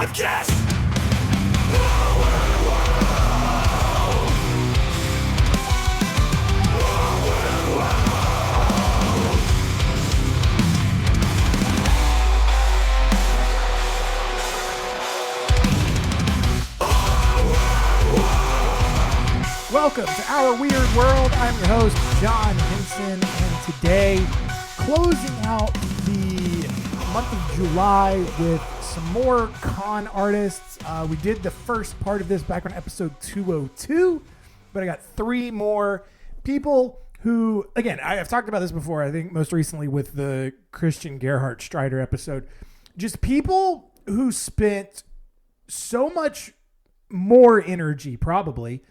of just Welcome to Our Weird World. I'm your host, John Henson, and today, closing out the month of July with some more con artists. We did the first part of this back on episode 202, but I got three more people who, again, I've talked about this before, I think most recently with the Christian Gerhard Strider episode. Just people who spent so much more energy, probably,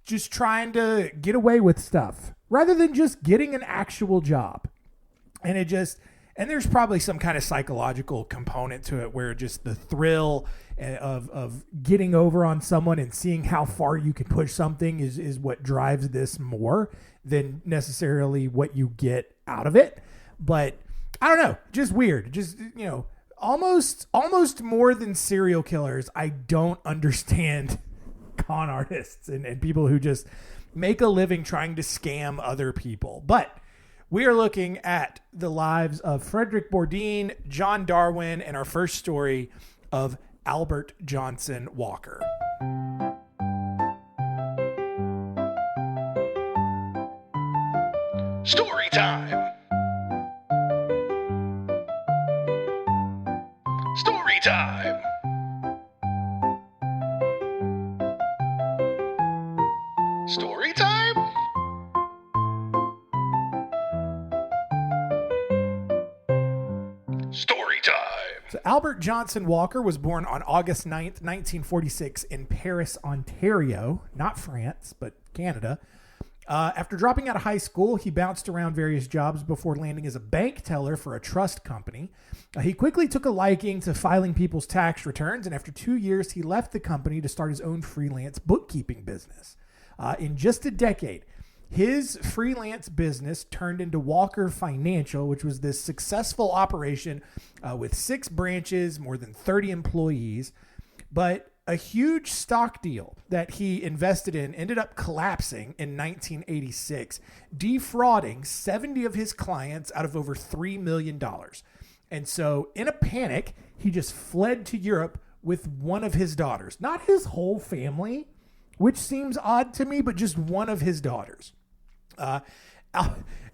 just trying to get away with stuff rather than just getting an actual job. And there's probably some kind of psychological component to it where just the thrill of getting over on someone and seeing how far you can push something is what drives this more than necessarily what you get out of it. But I don't know, just weird. Just, almost more than serial killers. I don't understand con artists and people who just make a living trying to scam other people. But we are looking at the lives of Frederic Bourdin, John Darwin, and our first story of Albert Johnson Walker. story time. Story time. Story time? Story time. So Albert Johnson Walker was born on August 9th, 1946 in Paris, Ontario, not France, but Canada. After dropping out of high school, he bounced around various jobs before landing as a bank teller for a trust company. He quickly took a liking to filing people's tax returns, and after 2 years, he left the company to start his own freelance bookkeeping business. In just a decade, his freelance business turned into Walker Financial, which was this successful operation with 6 branches, more than 30 employees. But a huge stock deal that he invested in ended up collapsing in 1986, defrauding 70 of his clients out of over $3 million. And so in a panic, he just fled to Europe with one of his daughters, not his whole family, which seems odd to me, but just one of his daughters.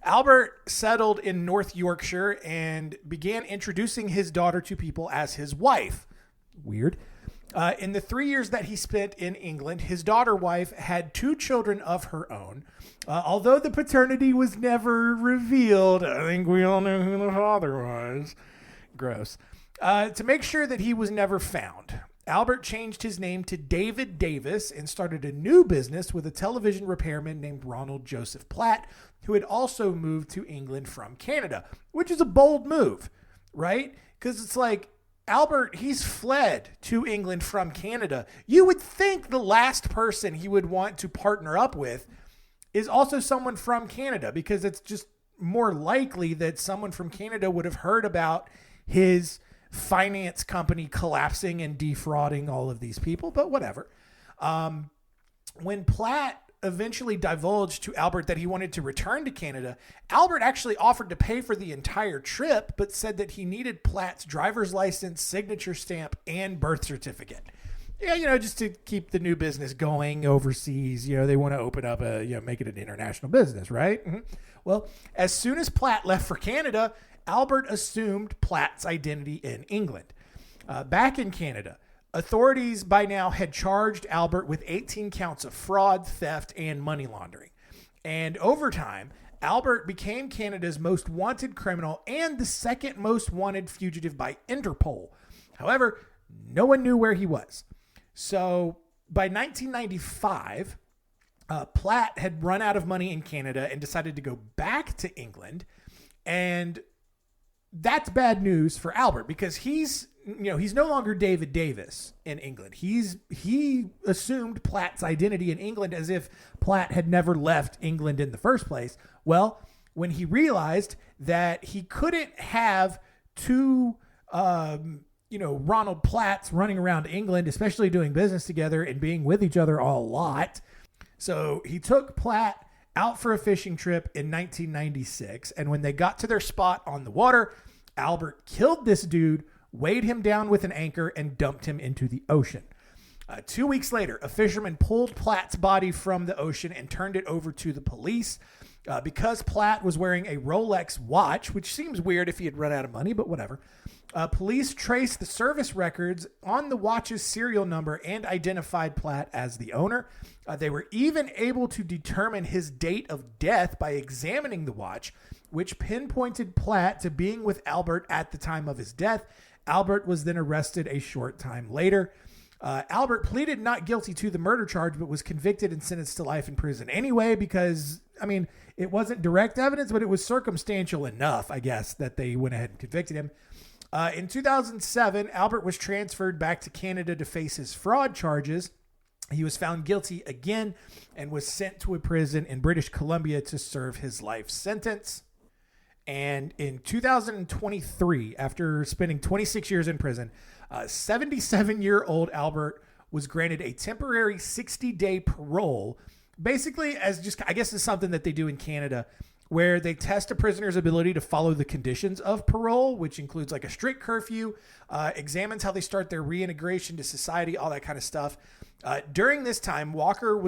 Albert settled in North Yorkshire and began introducing his daughter to people as his wife. Weird. In the 3 years that he spent in England, his daughter wife had 2 children of her own. Although the paternity was never revealed, I think we all know who the father was. Gross. To make sure that he was never found, Albert changed his name to David Davis and started a new business with a television repairman named Ronald Joseph Platt, who had also moved to England from Canada, which is a bold move, right? Because it's like, Albert, he's fled to England from Canada. You would think the last person he would want to partner up with is also someone from Canada, because it's just more likely that someone from Canada would have heard about his finance company collapsing and defrauding all of these people, but whatever. When Platt eventually divulged to Albert that he wanted to return to Canada, Albert actually offered to pay for the entire trip, but said that he needed Platt's driver's license, signature stamp, and birth certificate. Yeah, just to keep the new business going overseas. They want to open up make it an international business, right? Mm-hmm. Well, as soon as Platt left for Canada, Albert assumed Platt's identity in England. Back in Canada, authorities by now had charged Albert with 18 counts of fraud, theft, and money laundering. And over time, Albert became Canada's most wanted criminal and the second most wanted fugitive by Interpol. However, no one knew where he was. So by 1995, Platt had run out of money in Canada and decided to go back to England. And that's bad news for Albert, because he's no longer David Davis in England. He assumed Platt's identity in England as if Platt had never left England in the first place. Well, when he realized that he couldn't have two Ronald Platts running around England, especially doing business together and being with each other a lot. So he took Platt out for a fishing trip in 1996. And when they got to their spot on the water, Albert killed this dude, weighed him down with an anchor, and dumped him into the ocean. 2 weeks later, a fisherman pulled Platt's body from the ocean and turned it over to the police. Because Platt was wearing a Rolex watch, which seems weird if he had run out of money, but whatever. Police traced the service records on the watch's serial number and identified Platt as the owner. They were even able to determine his date of death by examining the watch, which pinpointed Platt to being with Albert at the time of his death. Albert was then arrested a short time later. Albert pleaded not guilty to the murder charge, but was convicted and sentenced to life in prison anyway, because, it wasn't direct evidence, but it was circumstantial enough, I guess, that they went ahead and convicted him. In 2007, Albert was transferred back to Canada to face his fraud charges. He was found guilty again and was sent to a prison in British Columbia to serve his life sentence. And in 2023, after spending 26 years in prison, 77-year-old Albert was granted a temporary 60-day parole, basically as just, I guess it's something that they do in Canada, where they test a prisoner's ability to follow the conditions of parole, which includes like a strict curfew, examines how they start their reintegration to society, all that kind of stuff. During this time, Albert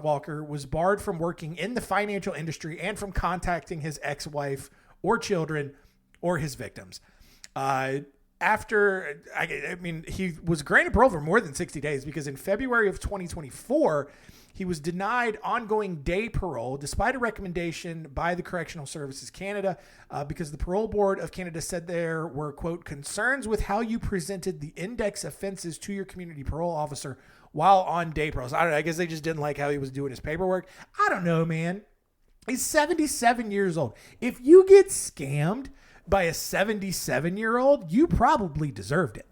Walker was barred from working in the financial industry and from contacting his ex-wife or children or his victims. He was granted parole for more than 60 days because in February of 2024, he was denied ongoing day parole despite a recommendation by the Correctional Services Canada because the Parole Board of Canada said there were, quote, concerns with how you presented the index offenses to your community parole officer while on day parole. So I guess they just didn't like how he was doing his paperwork. I don't know, man. He's 77 years old. If you get scammed by a 77-year-old, you probably deserved it,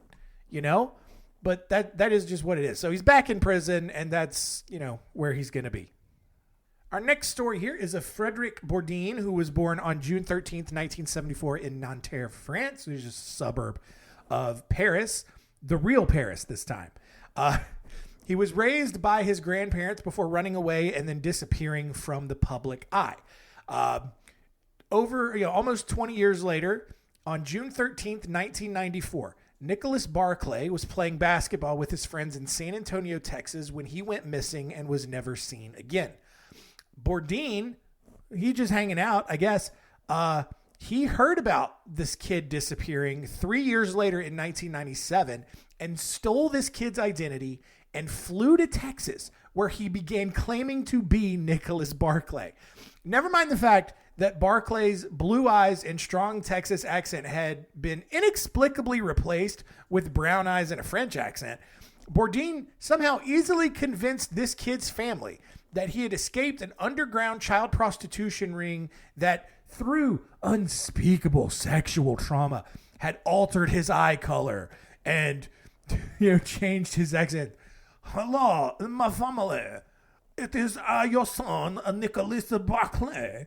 But that is just what it is. So he's back in prison, and that's, where he's going to be. Our next story here is of Frederic Bourdin, who was born on June 13th, 1974 in Nanterre, France, which is a suburb of Paris, the real Paris this time. He was raised by his grandparents before running away and then disappearing from the public eye. Almost 20 years later, on June 13th, 1994, Nicholas Barclay was playing basketball with his friends in San Antonio, Texas, when he went missing and was never seen again. Bourdin, he just hanging out, I guess. He heard about this kid disappearing 3 years later in 1997 and stole this kid's identity and flew to Texas, where he began claiming to be Nicholas Barclay. Never mind the fact that Barclay's blue eyes and strong Texas accent had been inexplicably replaced with brown eyes and a French accent. Bourdin somehow easily convinced this kid's family that he had escaped an underground child prostitution ring that, through unspeakable sexual trauma, had altered his eye color and, changed his accent. Hello, my family. It is your son, Nicholas Barclay.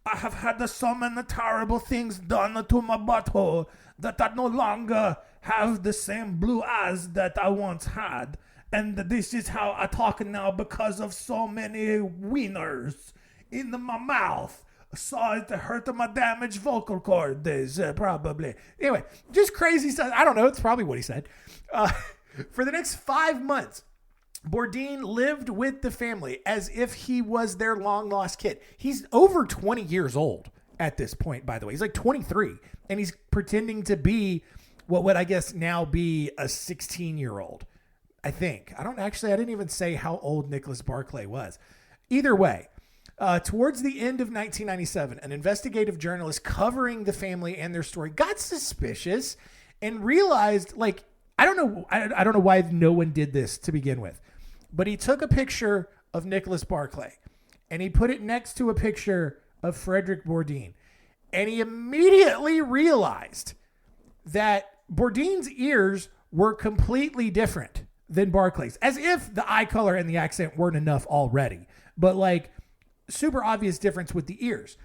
I have had so many terrible things done to my butthole that I no longer have the same blue eyes that I once had. And this is how I talk now because of so many wieners in my mouth. So it hurt my damaged vocal cords, probably. Anyway, just crazy stuff. I don't know. It's probably what he said. For the next 5 months, Bourdin lived with the family as if he was their long-lost kid. He's over 20 years old at this point, by the way. He's like 23, and he's pretending to be what would, I guess, now be a 16-year-old, I think. I didn't even say how old Nicholas Barclay was. Either way, towards the end of 1997, an investigative journalist covering the family and their story got suspicious and realized, I don't know why no one did this to begin with. But he took a picture of Nicholas Barclay and he put it next to a picture of Frederic Bourdin. And he immediately realized that Bourdin's ears were completely different than Barclay's, as if the eye color and the accent weren't enough already. But super obvious difference with the ears.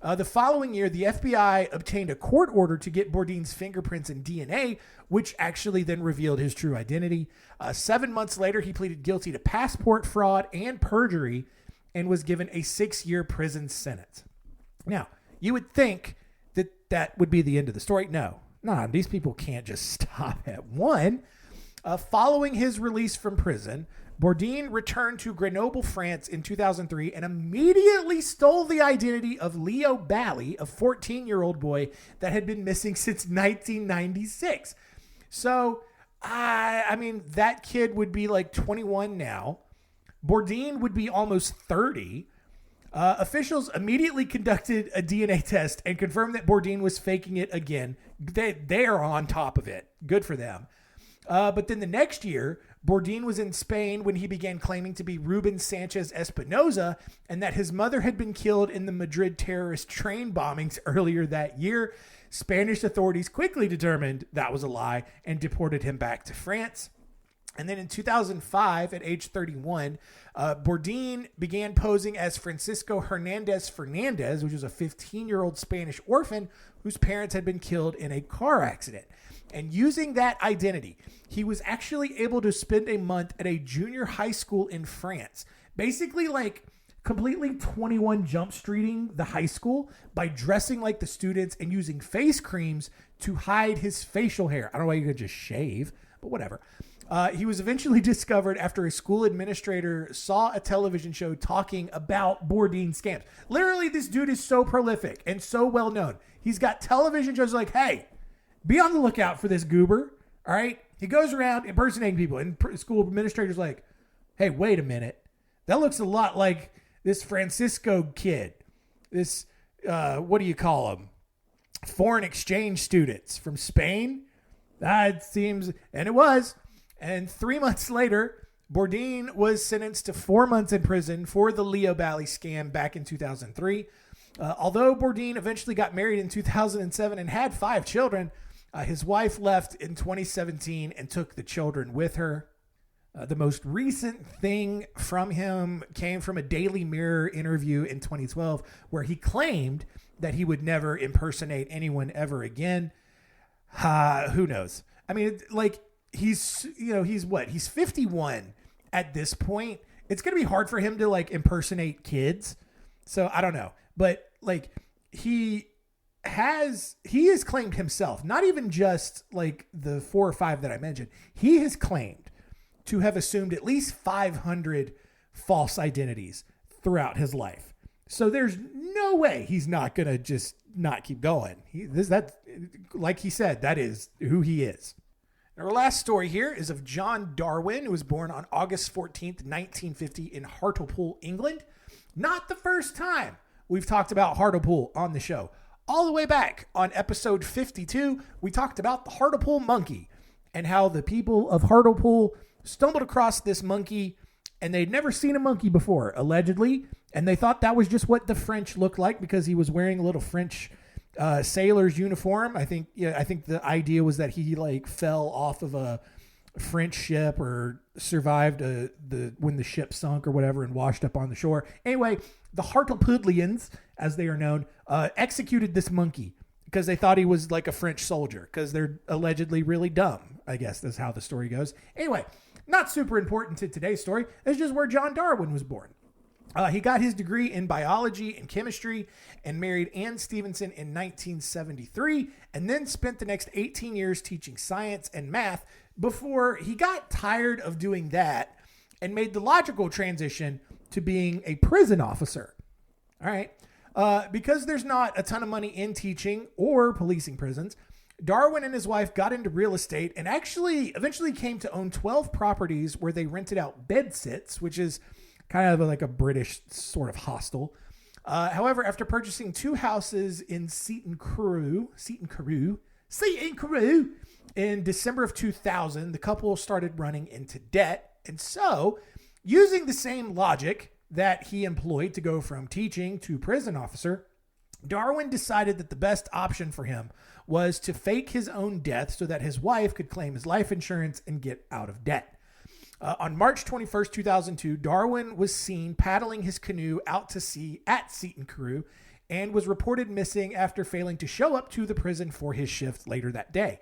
The following year, the FBI obtained a court order to get Bourdin's fingerprints and DNA, which actually then revealed his true identity. 7 months later, he pleaded guilty to passport fraud and perjury and was given a 6-year prison sentence. Now, you would think that that would be the end of the story. No, these people can't just stop at one. Following his release from prison, Bourdin returned to Grenoble, France in 2003 and immediately stole the identity of Leo Bally, a 14-year-old boy that had been missing since 1996. So, I mean, that kid would be like 21 now. Bourdin would be almost 30. Officials immediately conducted a DNA test and confirmed that Bourdin was faking it again. They are on top of it. Good for them. But then the next year, Bourdin was in Spain when he began claiming to be Ruben Sanchez Espinosa and that his mother had been killed in the Madrid terrorist train bombings earlier that year. Spanish authorities quickly determined that was a lie and deported him back to France. And then in 2005, at age 31, Bourdin began posing as Francisco Hernandez Fernandez, which was a 15-year-old Spanish orphan whose parents had been killed in a car accident. And using that identity, he was actually able to spend a month at a junior high school in France. Basically, like completely 21 Jump Streeting the high school by dressing like the students and using face creams to hide his facial hair. I don't know why you could just shave, but whatever. He was eventually discovered after a school administrator saw a television show talking about Bourdin scams. Literally, this dude is so prolific and so well known. He's got television shows like, hey, be on the lookout for this goober. All right. He goes around impersonating people, and school administrators like, hey, wait a minute. That looks a lot like this Francisco kid. This, what do you call them? Foreign exchange students from Spain. It seems, and it was. And 3 months later, Bourdin was sentenced to 4 months in prison for the Leo Bally scam back in 2003. Although Bourdin eventually got married in 2007 and had 5 children, his wife left in 2017 and took the children with her. The most recent thing from him came from a Daily Mirror interview in 2012 where he claimed that he would never impersonate anyone ever again. Who knows? I mean, like, he's 51 at this point. It's going to be hard for him to like impersonate kids. So I don't know, but like he has claimed himself, not even just like the 4 or 5 that I mentioned. He has claimed to have assumed at least 500 false identities throughout his life. So there's no way he's not going to just not keep going. Like he said, that is who he is. Our last story here is of John Darwin, who was born on August 14th, 1950 in Hartlepool, England. Not the first time we've talked about Hartlepool on the show. All the way back on episode 52, we talked about the Hartlepool monkey and how the people of Hartlepool stumbled across this monkey and they'd never seen a monkey before, allegedly. And they thought that was just what the French looked like because he was wearing a little French sailor's uniform. I think the idea was that he like fell off of a French ship or survived when the ship sunk or whatever and washed up on the shore. Anyway, the Hartlepoolians, as they are known, executed this monkey because they thought he was like a French soldier because they're allegedly really dumb. I guess that's how the story goes. Anyway, not super important to today's story. It's just where John Darwin was born. He got his degree in biology and chemistry and married Anne Stevenson in 1973 and then spent the next 18 years teaching science and math before he got tired of doing that and made the logical transition to being a prison officer. All right. Because there's not a ton of money in teaching or policing prisons, Darwin and his wife got into real estate and actually eventually came to own 12 properties where they rented out bed sits, which is kind of like a British sort of hostel. However, after purchasing 2 houses in Seaton Carew in December of 2000, the couple started running into debt. And so, using the same logic that he employed to go from teaching to prison officer, Darwin decided that the best option for him was to fake his own death so that his wife could claim his life insurance and get out of debt. On March 21st, 2002, Darwin was seen paddling his canoe out to sea at Seaton Carew and was reported missing after failing to show up to the prison for his shift later that day.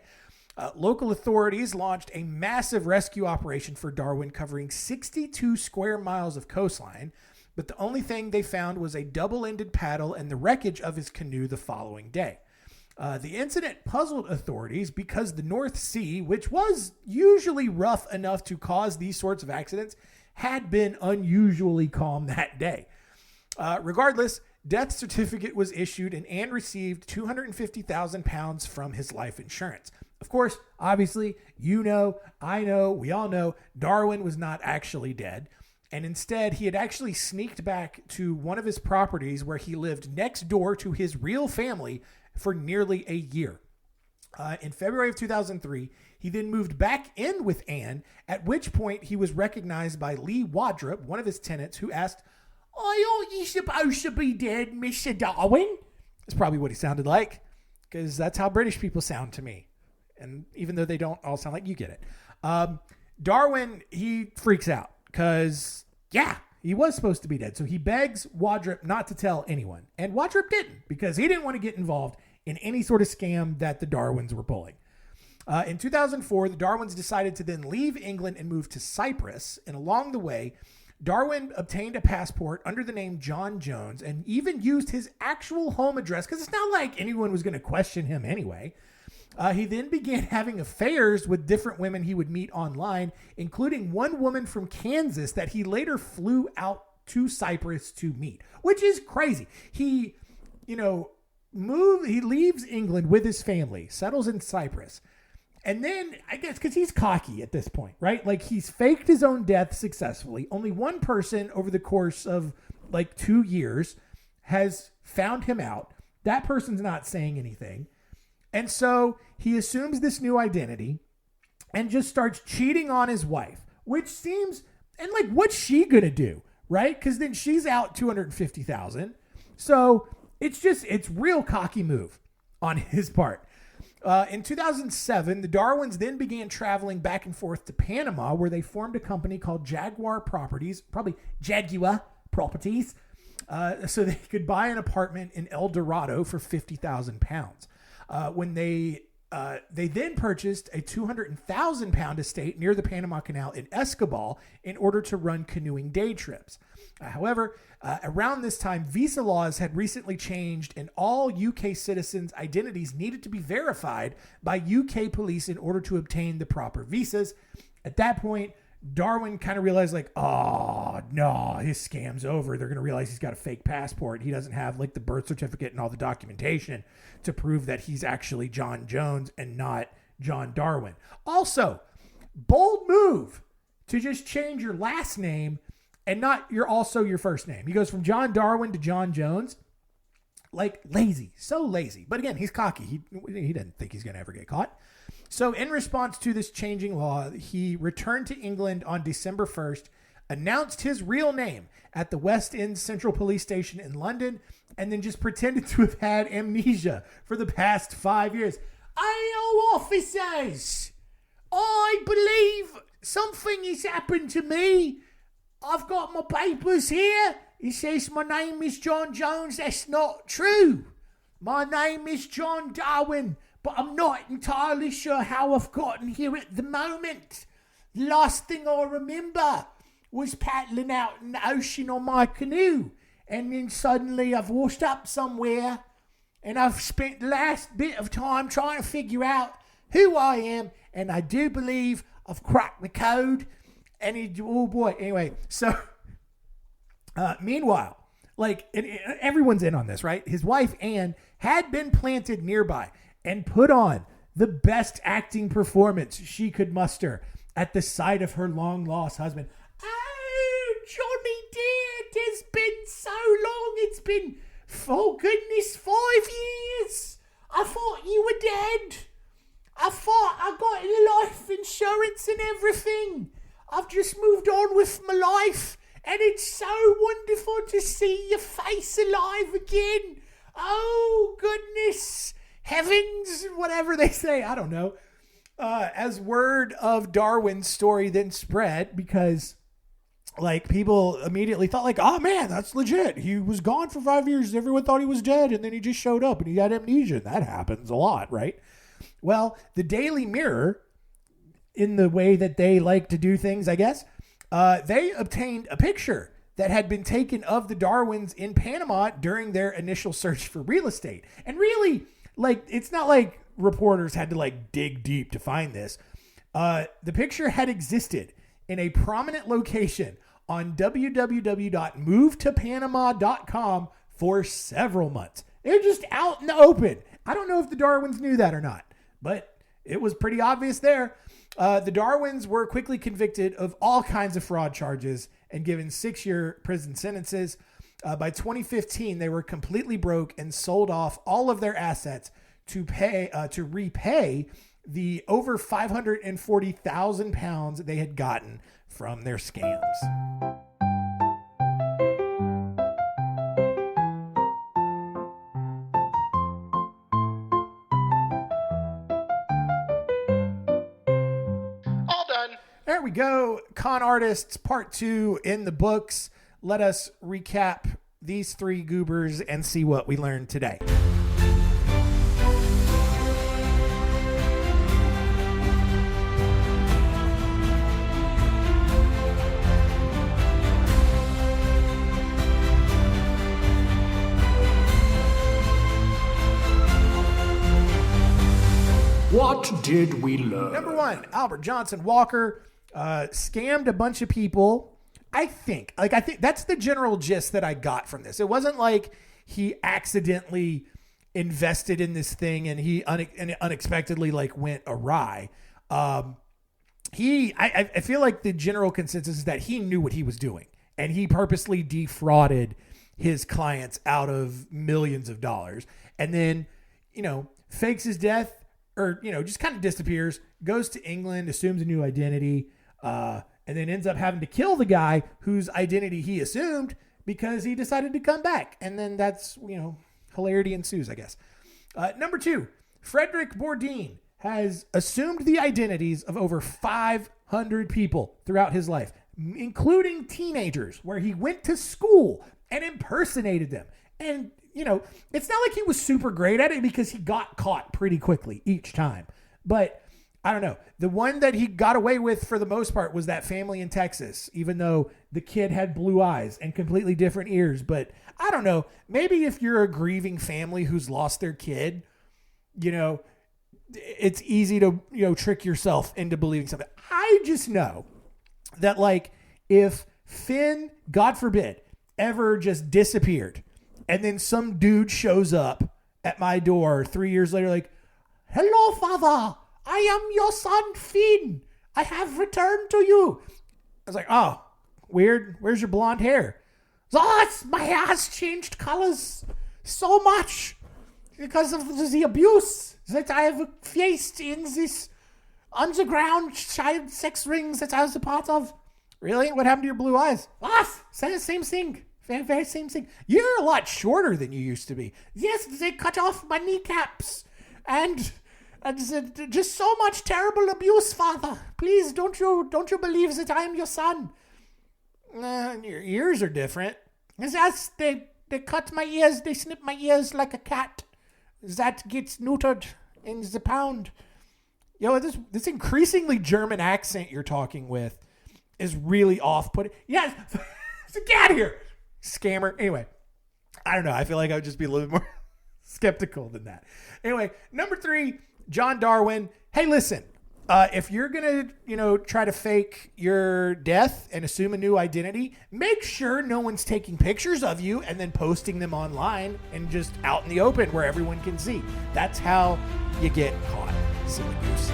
Local authorities launched a massive rescue operation for Darwin covering 62 square miles of coastline, but the only thing they found was a double-ended paddle and the wreckage of his canoe the following day. The incident puzzled authorities because the North Sea, which was usually rough enough to cause these sorts of accidents, had been unusually calm that day. Regardless, death certificate was issued and Anne received £250,000 from his life insurance. Of course, obviously, you know, I know, we all know, Darwin was not actually dead. And instead, he had actually sneaked back to one of his properties where he lived next door to his real family for nearly a year. In February of 2003, he then moved back in with Anne, at which point he was recognized by Lee Wadrup, one of his tenants, who asked, "Aren't you supposed to be dead, Mr. Darwin?" That's probably what he sounded like, because that's how British people sound to me. And even though they don't all sound like, you get it. Darwin, he freaks out because, yeah, he was supposed to be dead. So he begs Wadrup not to tell anyone. And Wadrup didn't, because he didn't want to get involved in any sort of scam that the Darwins were pulling. In 2004, the Darwins decided to then leave England and move to Cyprus. And along the way, Darwin obtained a passport under the name John Jones and even used his actual home address, because it's not like anyone was going to question him anyway. He then began having affairs with different women he would meet online, including one woman from Kansas that he later flew out to Cyprus to meet, which is crazy. He, he leaves England with his family, settles in Cyprus. And then, I guess, because he's cocky at this point, right? Like, he's faked his own death successfully. Only one person over the course of, 2 years has found him out. That person's not saying anything. And so he assumes this new identity and just starts cheating on his wife, which seems, and what's she going to do, right? Because then she's out $250,000. So it's real cocky move on his part. In 2007, the Darwins then began traveling back and forth to Panama, where they formed a company called Jaguar Properties, probably Jaguar Properties, so they could buy an apartment in El Dorado for £50,000. When they then purchased a £200,000 estate near the Panama Canal in Escobal in order to run canoeing day trips. However, around this time, visa laws had recently changed and all UK citizens' identities needed to be verified by UK police in order to obtain the proper visas. At that point, Darwin kind of realized oh, no, his scam's over. They're going to realize he's got a fake passport. He doesn't have the birth certificate and all the documentation to prove that he's actually John Jones and not John Darwin. Also, bold move to just change your last name and not your first name. He goes from John Darwin to John Jones. Lazy, so lazy. But again, he's cocky. He doesn't think he's going to ever get caught. So in response to this changing law, he returned to England on December 1st, announced his real name at the West End Central Police Station in London, and then just pretended to have had amnesia for the past 5 years. "Hello, officers! I believe something has happened to me. I've got my papers here. It says my name is John Jones. That's not true. My name is John Darwin, but I'm not entirely sure how I've gotten here at the moment. The last thing I remember was paddling out in the ocean on my canoe, and then suddenly I've washed up somewhere, and I've spent the last bit of time trying to figure out who I am, and I do believe I've cracked the code." And oh boy, anyway, so meanwhile, everyone's in on this, right? His wife, Anne, had been planted nearby and put on the best acting performance she could muster at the sight of her long-lost husband. "Oh, Johnny dear, it has been so long. It's been, for goodness, 5 years. I thought you were dead. I thought I got your life insurance and everything. I've just moved on with my life, and it's so wonderful to see your face alive again. Oh, goodness, heavens," whatever they say, I don't know. As word of Darwin's story then spread, because like people immediately thought like, oh man, that's legit. He was gone for 5 years. Everyone thought he was dead. And then he just showed up and he had amnesia. That happens a lot, right? Well, the Daily Mirror, in the way that they like to do things, I guess, they obtained a picture that had been taken of the Darwins in Panama during their initial search for real estate. And really, like, it's not like reporters had to like dig deep to find this. The picture had existed in a prominent location on www.movetopanama.com for several months. They're just out in the open. I don't know if the Darwins knew that or not, but it was pretty obvious there. The Darwins were quickly convicted of all kinds of fraud charges and given 6-year prison sentences. By 2015, they were completely broke and sold off all of their assets to repay the over 540,000 pounds they had gotten from their scams. All done. There we go. Con Artists Part 2 in the books. Let us recap these 3 goobers and see what we learned today. What did we learn? Number 1, Albert Johnson Walker scammed a bunch of people. I think that's the general gist that I got from this. It wasn't like he accidentally invested in this thing and he unexpectedly like went awry. I feel like the general consensus is that he knew what he was doing and he purposely defrauded his clients out of millions of dollars and then, fakes his death or, just kind of disappears, goes to England, assumes a new identity, and then ends up having to kill the guy whose identity he assumed because he decided to come back. And then that's, hilarity ensues, I guess. Number 2, Frederic Bourdin has assumed the identities of over 500 people throughout his life, including teenagers, where he went to school and impersonated them. And, it's not like he was super great at it because he got caught pretty quickly each time. But I don't know. The one that he got away with for the most part was that family in Texas, even though the kid had blue eyes and completely different ears. But I don't know. Maybe if you're a grieving family who's lost their kid, it's easy to, trick yourself into believing something. I just know that, like, if Finn, God forbid, ever just disappeared and then some dude shows up at my door 3 years later, like, hello, father. I am your son, Finn. I have returned to you. I was like, oh, weird. Where's your blonde hair? My hair has changed colors so much because of the abuse that I have faced in this underground child sex rings that I was a part of. Really? What happened to your blue eyes? Same thing. Very same thing. You're a lot shorter than you used to be. Yes, they cut off my kneecaps. And just so much terrible abuse, father. Please, don't you believe that I am your son? Your ears are different. Yes, they cut my ears. They snip my ears like a cat. That gets neutered in the pound. This increasingly German accent you're talking with is really off-putting. Yes, get out of here, scammer. Anyway, I don't know. I feel like I would just be a little bit more skeptical than that. Anyway, number 3, John Darwin. Hey, listen, if you're going to, try to fake your death and assume a new identity, make sure no one's taking pictures of you and then posting them online and just out in the open where everyone can see. That's how you get caught, silly goose.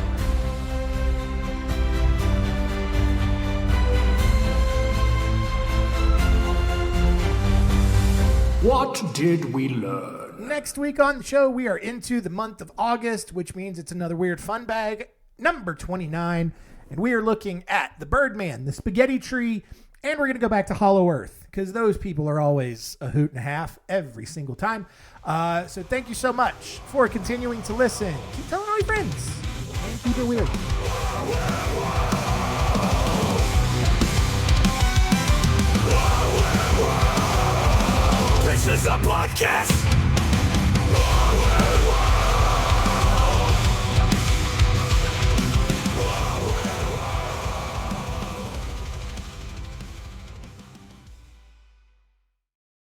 What did we learn? Next week on the show, we are into the month of August, which means it's another weird fun bag, number 29. And we are looking at the Birdman, the Spaghetti Tree, and we're going to go back to Hollow Earth because those people are always a hoot and a half every single time. So thank you so much for continuing to listen. Keep telling all your friends and keep it weird. is a podcast.